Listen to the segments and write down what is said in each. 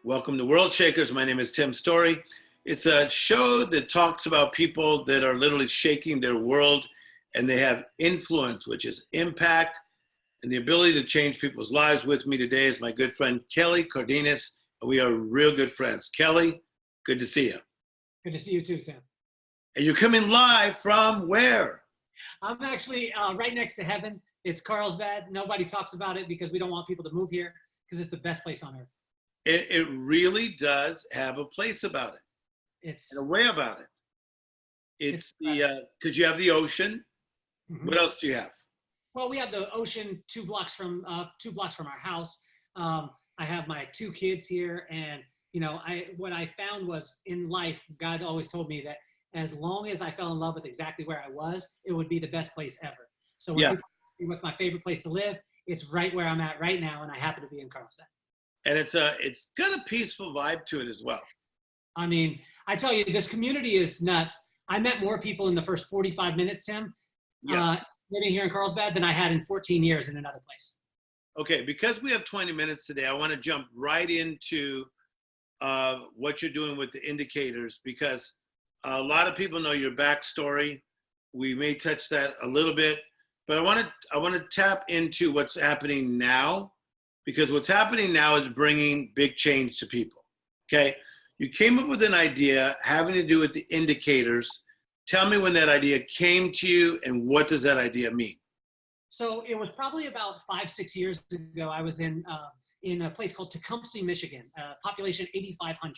Welcome to World Shakers. My name is Tim Storey. It's a show that talks about people that are literally shaking their world, and they have influence, which is impact and the ability to change people's lives. With me today is my good friend, Kelly Cardenas. We are real good friends. Kelly, good to see you. Good to see you too, Tim. And you're coming live from where? I'm actually right next to heaven. It's Carlsbad. Nobody talks about it because we don't want people to move here because it's the best place on earth. It really does have a place about it. It's and a way about it. It's the because you have the ocean. Mm-hmm. What else do you have? Well, we have the ocean two blocks from our house. I have my two kids here, and what I found was in life, God always told me that as long as I fell in love with exactly where I was, it would be the best place ever. So when people ask me what's my favorite place to live, it's right where I'm at right now, and I happen to be in Carlsbad. And it's got a peaceful vibe to it as well. I mean, I tell you, this community is nuts. I met more people in the first 45 minutes, Tim, living here in Carlsbad than I had in 14 years in another place. Okay, because we have 20 minutes today, I want to jump right into what you're doing with the indicators, because a lot of people know your backstory. We may touch that a little bit, but I want to tap into what's happening now, because what's happening now is bringing big change to people. Okay, you came up with an idea having to do with the indicators. Tell me when that idea came to you, and what does that idea mean? So it was probably about 5-6 years ago. I was in a place called Tecumseh, Michigan, population 8,500.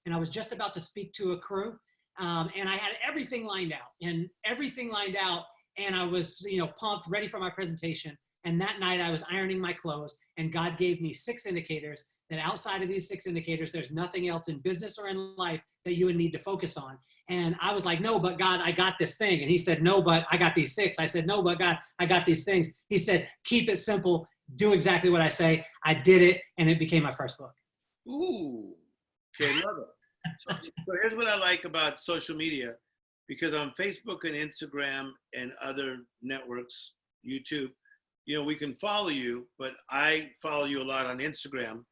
And I was just about to speak to a crew, and I had everything lined out. And I was, pumped, ready for my presentation. And that night I was ironing my clothes, and God gave me 6 indicators that outside of these 6 indicators, there's nothing else in business or in life that you would need to focus on. And I was like, no, but God, I got this thing. And he said, no, but I got these 6. I said, no, but God, I got these things. He said, keep it simple. Do exactly what I say. I did it, and it became my first book. Ooh, okay, love it. So here's what I like about social media, because on Facebook and Instagram and other networks, YouTube, we can follow you, but I follow you a lot on Instagram.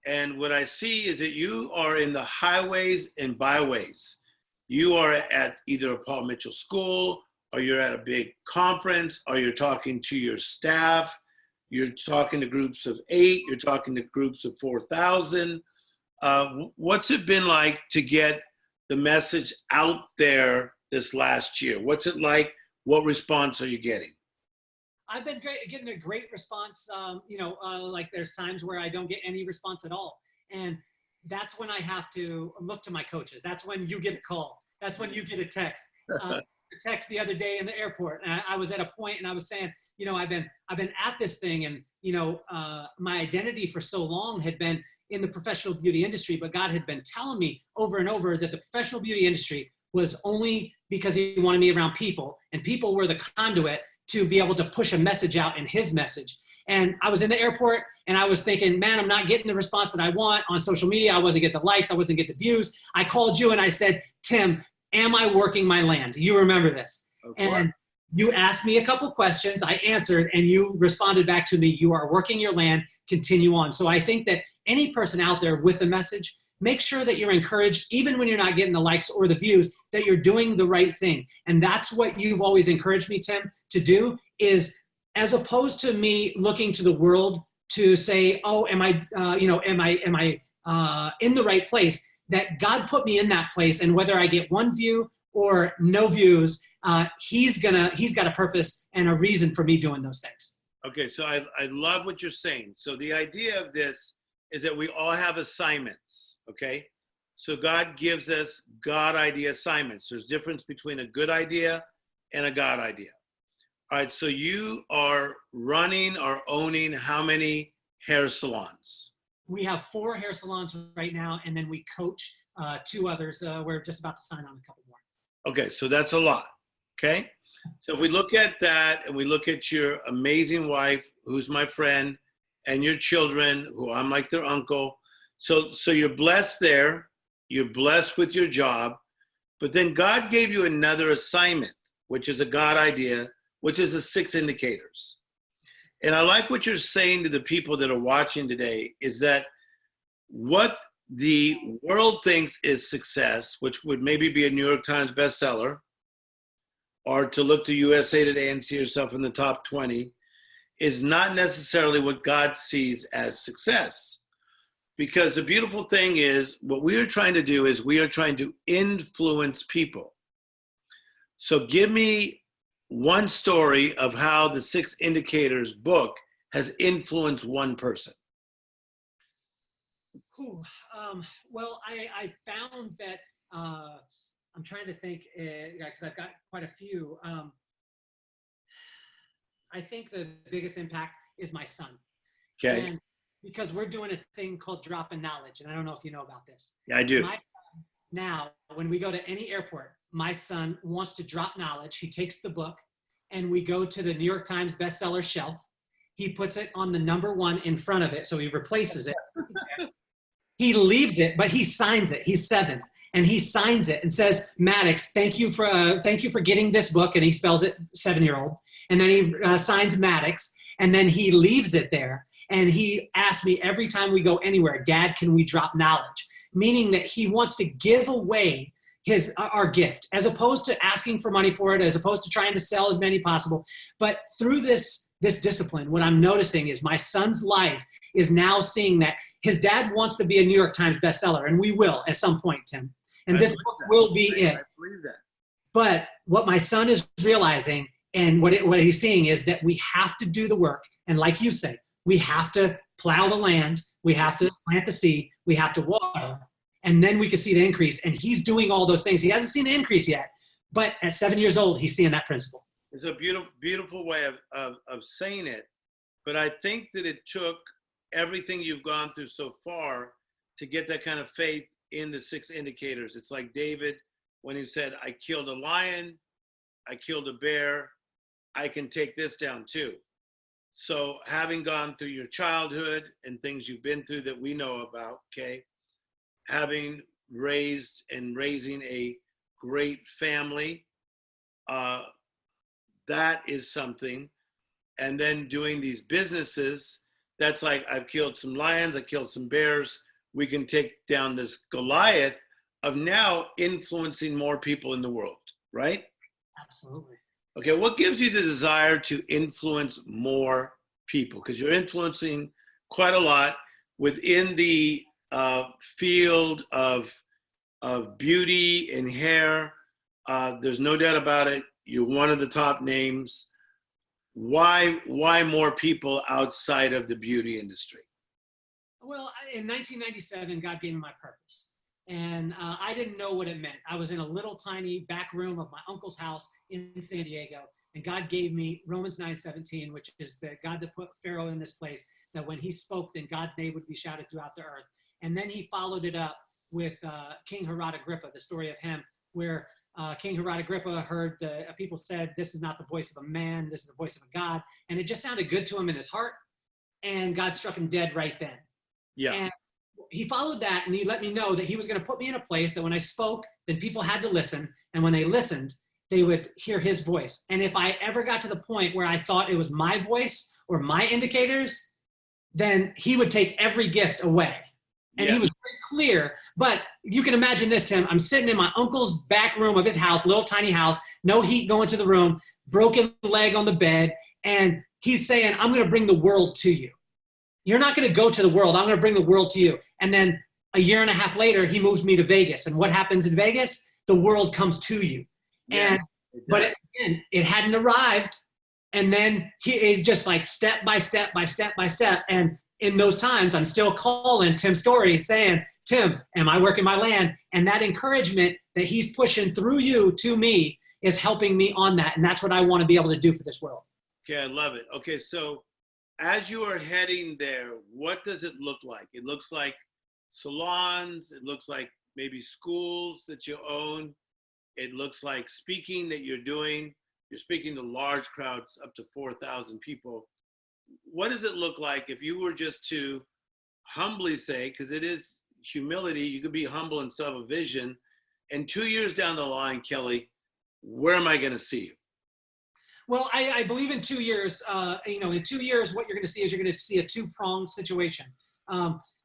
And what I see is that you are in the highways and byways. You are at either a Paul Mitchell school, or you're at a big conference, or you're talking to your staff. You're talking to groups of 8, you're talking to groups of 4,000. What's it been like to get the message out there this last year? What's it like? What response are you getting? I've been getting a great response. Like there's times where I don't get any response at all. And that's when I have to look to my coaches. That's when you get a call. That's when you get a text. A text the other day in the airport. And I was at a point and I was saying, I've been at this thing, and, my identity for so long had been in the professional beauty industry, but God had been telling me over and over that the professional beauty industry was only because he wanted me around people, and people were the conduit to be able to push a message out in his message. And I was in the airport and I was thinking, man, I'm not getting the response that I want on social media. I wasn't getting the likes. I wasn't getting the views. I called you and I said, Tim, am I working my land? You remember this. And you asked me a couple questions. I answered, and you responded back to me, you are working your land, continue on. So I think that any person out there with a message, make sure that you're encouraged, even when you're not getting the likes or the views, that you're doing the right thing. And that's what you've always encouraged me, Tim, to do, is as opposed to me looking to the world to say, oh, am I in the right place, that God put me in that place. And whether I get 1 view or no views, he's got a purpose and a reason for me doing those things. Okay. So I love what you're saying. So the idea of this is that we all have assignments, okay? So God gives us God idea assignments. There's difference between a good idea and a God idea. All right, so you are running or owning how many hair salons? We have 4 hair salons right now, and then we coach 2 others. We're just about to sign on a couple more. Okay, so that's a lot, okay? So if we look at that and we look at your amazing wife, who's my friend, and your children, who I'm like their uncle. So you're blessed there. You're blessed with your job. But then God gave you another assignment, which is a God idea, which is the 6 indicators. And I like what you're saying to the people that are watching today, is that what the world thinks is success, which would maybe be a New York Times bestseller, or to look to USA Today and see yourself in the top 20, is not necessarily what God sees as success. Because the beautiful thing is, what we are trying to do is we are trying to influence people. So give me one story of how the Six Indicators book has influenced one person. Well, I found that, I'm trying to think, because I've got quite a few. I think the biggest impact is my son. Okay. And because we're doing a thing called Dropping Knowledge, and I don't know if you know about this. Yeah, I do. Now, when we go to any airport, my son wants to drop knowledge. He takes the book, and we go to the New York Times bestseller shelf. He puts it on the number 1 in front of it, so he replaces it. He leaves it, but he signs it. He's 7, and he signs it and says, "Maddox, thank you for getting this book," and he spells it 7-year-old. And then he signs Maddox, and then he leaves it there. And he asks me every time we go anywhere, "Dad, can we drop knowledge?" Meaning that he wants to give away our gift, as opposed to asking for money for it, as opposed to trying to sell as many possible. But through this discipline, what I'm noticing is my son's life is now seeing that his dad wants to be a New York Times bestseller, and we will at some point, Tim. And this book will be it. I believe that. But what my son is realizing, and what he's seeing, is that we have to do the work. And like you say, we have to plow the land, we have to plant the seed, we have to water, and then we can see the increase. And he's doing all those things. He hasn't seen the increase yet, but at 7 years old, he's seeing that principle. It's a beautiful, beautiful way of saying it. But I think that it took everything you've gone through so far to get that kind of faith in the Six Indicators. It's like David, when he said, "I killed a lion, I killed a bear, I can take this down too." So having gone through your childhood and things you've been through that we know about, okay, having raising a great family, that is something. And then doing these businesses, that's like, I've killed some lions, I killed some bears. We can take down this Goliath of now influencing more people in the world, right? Absolutely. Okay, what gives you the desire to influence more people? Because you're influencing quite a lot within the field of beauty and hair. There's no doubt about it. You're one of the top names. Why more people outside of the beauty industry? Well, in 1997, God gave me my purpose. And I didn't know what it meant. I was in a little tiny back room of my uncle's house in San Diego. And God gave me Romans 9:17, which is the God that put Pharaoh in this place, that when he spoke, then God's name would be shouted throughout the earth. And then he followed it up with King Herod Agrippa, the story of him, where King Herod Agrippa heard people said, "This is not the voice of a man, this is the voice of a God." And it just sounded good to him in his heart. And God struck him dead right then. Yeah. And he followed that, and he let me know that he was going to put me in a place that when I spoke, then people had to listen. And when they listened, they would hear his voice. And if I ever got to the point where I thought it was my voice or my indicators, then he would take every gift away. And he was very clear. But you can imagine this, Tim. I'm sitting in my uncle's back room of his house, little tiny house, no heat going to the room, broken leg on the bed. And he's saying, "I'm going to bring the world to you. You're not going to go to the world. I'm going to bring the world to you." And then a year and a half later, he moves me to Vegas. And what happens in Vegas? The world comes to you. Yeah, But it hadn't arrived. And then it just like step by step by step by step. And in those times, I'm still calling Tim Storey saying, "Tim, am I working my land?" And that encouragement that he's pushing through you to me is helping me on that. And that's what I want to be able to do for this world. Okay, I love it. Okay, so as you are heading there, what does it look like? It looks like salons. It looks like maybe schools that you own. It looks like speaking that you're doing. You're speaking to large crowds, up to 4,000 people. What does it look like if you were just to humbly say, because it is humility, you could be humble and sell a vision, and 2 years down the line, Kelly, where am I going to see you? Well, I believe in 2 years, in 2 years, what you're going to see is you're going to see a two-pronged situation.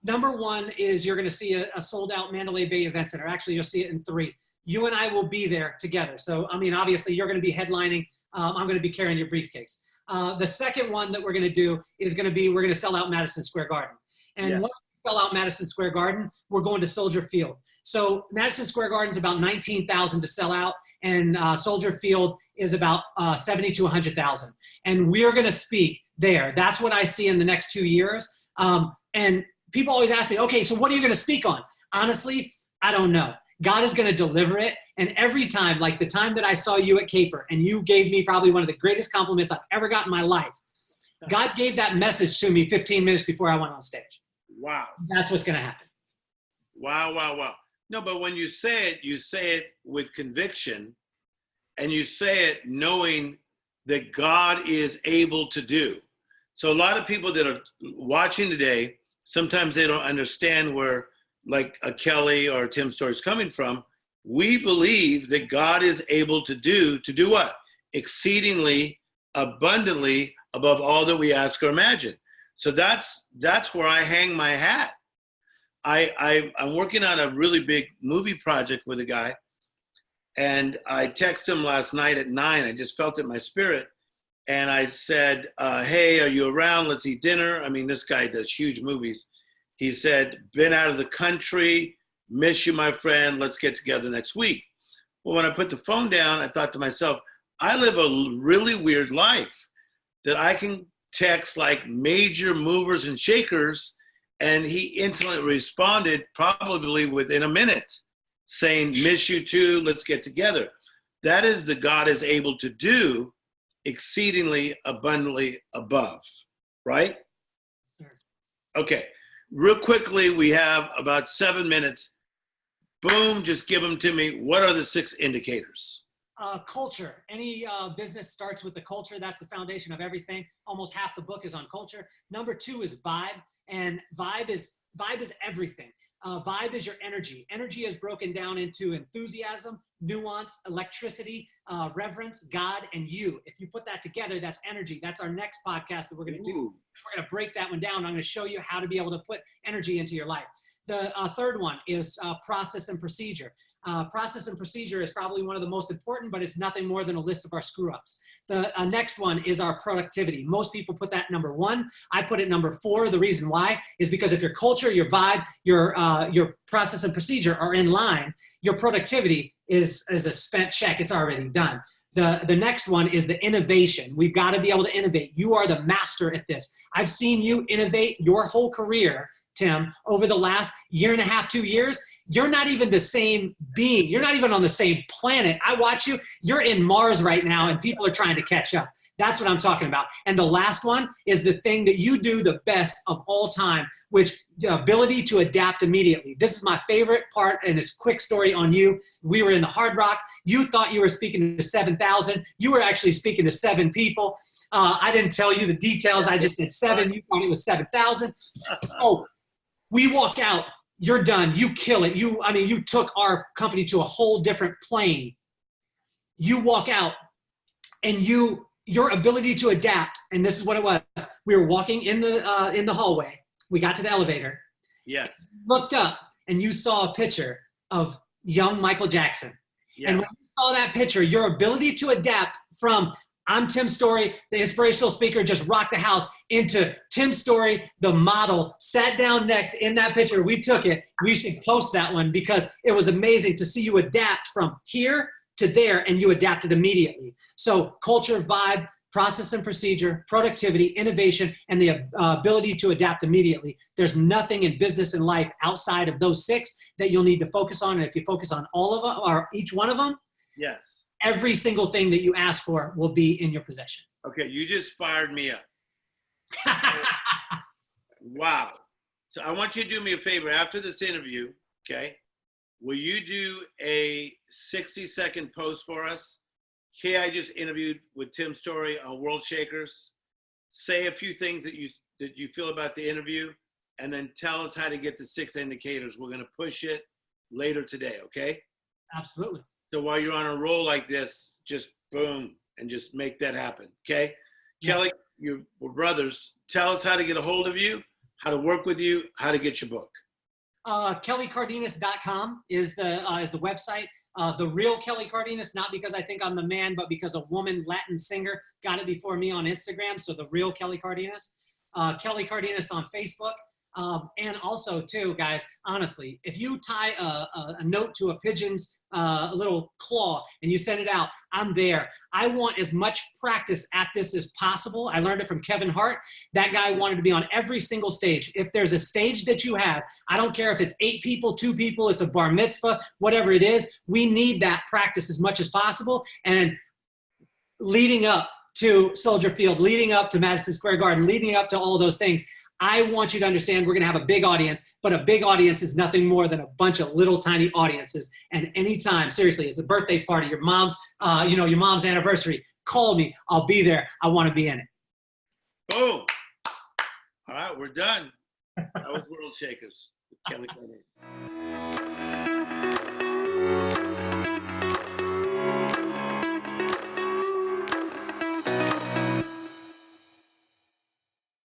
Number one is you're going to see a sold out Mandalay Bay Event Center. Actually, you'll see it in 3. You and I will be there together. So, I mean, obviously you're going to be headlining. I'm going to be carrying your briefcase. The second one that we're going to do is going to be, we're going to sell out Madison Square Garden. And once we sell out Madison Square Garden, we're going to Soldier Field. So Madison Square Garden is about 19,000 to sell out. And Soldier Field is about 70 to 100,000. And we're going to speak there. That's what I see in the next 2 years. And people always ask me, okay, so what are you going to speak on? Honestly, I don't know. God is going to deliver it. And every time, like the time that I saw you at Caper, and you gave me probably one of the greatest compliments I've ever gotten in my life, God gave that message to me 15 minutes before I went on stage. Wow. That's what's going to happen. Wow, wow, wow. No, but when you say it with conviction, and you say it knowing that God is able to do. So a lot of people that are watching today, sometimes they don't understand where like a Kelly or Tim Storey is coming from. We believe that God is able to do what? Exceedingly, abundantly, above all that we ask or imagine. So that's where I hang my hat. I'm working on a really big movie project with a guy, and I texted him last night at 9. I just felt it in my spirit. And I said, hey, are you around? Let's eat dinner. I mean, this guy does huge movies. He said, been out of the country, miss you, my friend. Let's get together next week. Well, when I put the phone down, I thought to myself, I live a really weird life that I can text like major movers and shakers, and he instantly responded probably within a minute saying, miss you too, let's get together. That is the God is able to do exceedingly abundantly above, right? Okay, real quickly, we have about 7 minutes. Boom, just give them to me. What are the 6 indicators? Culture. Any business starts with the culture. That's the foundation of everything. Almost half the book is on culture. Number 2 is vibe, and vibe is everything. Vibe is your energy. Energy is broken down into enthusiasm, nuance, electricity, reverence, God, and you. If you put that together, that's energy. That's our next podcast that we're going to do. We're going to break that one down. I'm going to show you how to be able to put energy into your life. The third one is process and procedure. Process and procedure is probably one of the most important, but it's nothing more than a list of our screw-ups. The next one is our productivity. Most people put that number 1. I put it number 4. The reason why is because if your culture, your vibe, your process and procedure are in line, your productivity is a spent check. It's already done. The next one is the innovation. We've got to be able to innovate. You are the master at this. I've seen you innovate your whole career, Tim, over the last 1.5 to 2 years. You're not even the same being. You're not even on the same planet. I watch you. You're in Mars right now, and people are trying to catch up. That's what I'm talking about. And the last one is the thing that you do the best of all time, which the ability to adapt immediately. This is my favorite part, and it's a quick story on you. We were in the Hard Rock. You thought you were speaking to 7,000. You were actually speaking to 7 people. I didn't tell you the details. I just said 7. You thought it was 7,000. So we walk out. You're done. You kill it. You took our company to a whole different plane. You walk out, and your ability to adapt. And this is what it was. We were walking in the hallway. We got to the elevator. Yes. Looked up, and you saw a picture of young Michael Jackson. Yeah. And when you saw that picture, your ability to adapt from I'm Tim Storey, the inspirational speaker, just rocked the house, into Tim Storey, the model, sat down next in that picture. We took it. We should post that one because it was amazing to see you adapt from here to there, and you adapted immediately. So culture, vibe, process and procedure, productivity, innovation, and the ability to adapt immediately. There's nothing in business and life outside of those 6 that you'll need to focus on. And if you focus on all of them or each one of them, yes, every single thing that you ask for will be in your possession. Okay, you just fired me up. Wow. So I want you to do me a favor after this interview, okay? Will you do a 60-second post for us? Hey, I just interviewed with Tim Storey on World Shakers. Say a few things that you feel about the interview, and then tell us how to get the 6 indicators. We're going to push it later today, okay? Absolutely. So while you're on a roll like this, just boom, and just make that happen, okay? Yes. Kelly, we're brothers. Tell us how to get a hold of you, how to work with you, how to get your book. KellyCardenas.com is the website. The real Kelly Cardenas, not because I think I'm the man, but because a woman Latin singer got it before me on Instagram. So the real Kelly Cardenas. Kelly Cardenas on Facebook. And also too, guys, honestly, if you tie a note to a pigeon's little claw and you send it out, I'm there. I want as much practice at this as possible. I learned it from Kevin Hart. That guy wanted to be on every single stage. If there's a stage that you have, I don't care if it's 8 people, 2 people, it's a bar mitzvah, whatever it is, we need that practice as much as possible. And leading up to Soldier Field, leading up to Madison Square Garden, leading up to all those things, I want you to understand we're going to have a big audience, but a big audience is nothing more than a bunch of little tiny audiences. And anytime, seriously, it's a birthday party, your mom's, your mom's anniversary, call me. I'll be there. I want to be in it. Boom. All right, we're done. That was World Shakers with Kelly Cardenas.